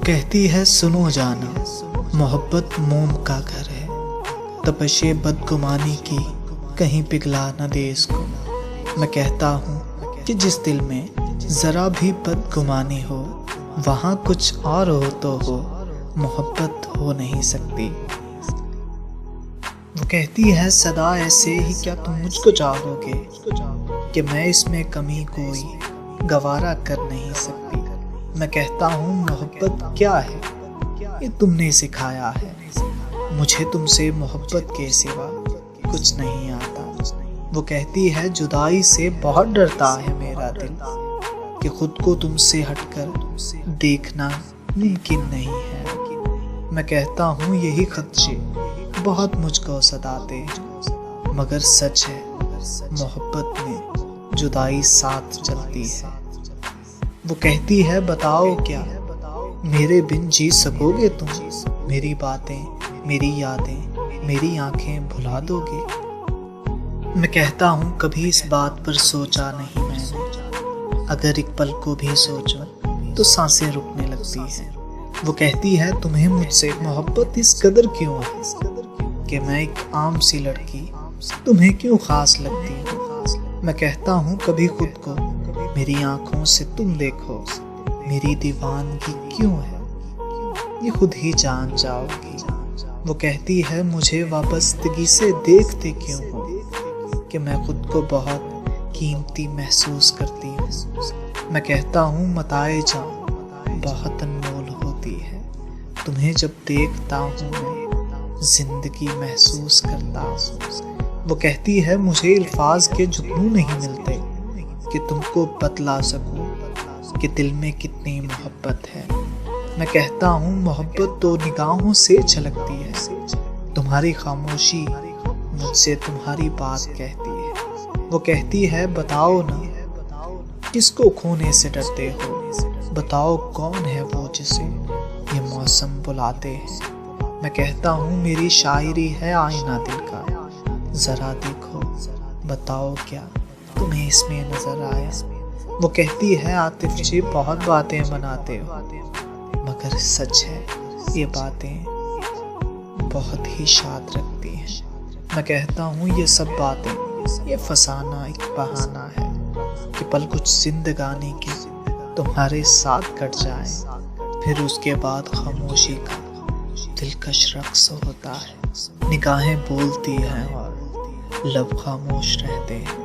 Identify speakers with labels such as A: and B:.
A: कहती है सुनो जाना, मोहब्बत मोम का घर है। तपशे बदगुमानी की कहीं पिघला न दे इसको। मैं कहता हूँ कि जिस दिल में ज़रा भी बदगुमानी हो, वहाँ कुछ और हो तो हो, मोहब्बत हो नहीं सकती। वो कहती है सदा ऐसे ही क्या तुम मुझको चाहोगे, कि मैं इसमें कमी कोई गवारा कर नहीं सकती। मैं कहता हूँ मोहब्बत क्या है, ये तुमने सिखाया है। मुझे तुमसे मोहब्बत के सिवा कुछ नहीं आता। वो कहती है जुदाई से बहुत डरता है मेरा दिल, कि खुद को तुमसे हटकर देखना मुमकिन नहीं है। मैं कहता हूँ यही खदशे बहुत मुझको सताते हैं, मगर सच है मोहब्बत में जुदाई साथ चलती है। वो कहती है बताओ क्या मेरे बिन जी सकोगे तुम, मेरी बातें मेरी यादें मेरी आंखें भुला दोगे। मैं कहता हूँ कभी इस बात पर सोचा नहीं मैंने, अगर एक पल को भी सोचो तो सांसें रुकने लगती हैं। वो कहती है तुम्हें मुझसे मोहब्बत इस कदर क्यों है, कि मैं एक आम सी लड़की तुम्हें क्यों खास लगती हूँ। मैं कहता हूँ कभी खुद को मेरी आंखों से तुम देखो, मेरी दीवानगी क्यों है ये खुद ही जान जाओगी। वो कहती है मुझे वाबस्तगी से देखते क्यों हो, कि मैं खुद को बहुत कीमती महसूस करती हूँ। मैं कहता हूँ मताए जान बहुत अनमोल होती है, तुम्हें जब देखता हूँ मैं जिंदगी महसूस करता हूँ। वो कहती है मुझे अल्फाज के जुगनू नहीं मिलते, कि तुमको बतला सकूं कि दिल में कितनी मोहब्बत है। मैं कहता हूँ मोहब्बत तो निगाहों से झलकती है, तुम्हारी खामोशी मुझसे तुम्हारी बात कहती है। वो कहती है बताओ ना किसको खोने से डरते हो, बताओ कौन है वो जिसे ये मौसम बुलाते हैं। मैं कहता हूँ मेरी शायरी है आईना दिल का, जरा देखो बताओ क्या तुम्हें इसमें नजर आया। वो कहती है आतिफ जी बहुत बातें बनाते हो, मगर सच है ये बातें बहुत ही शाद रखती हैं। मैं कहता हूँ ये सब बातें ये फसाना एक बहाना है, कि पल कुछ जिंदगानी की तुम्हारे साथ कट जाए, फिर उसके बाद खामोशी का दिलकश रक्स होता है। निगाहें बोलती हैं और लब खामोश रहते हैं।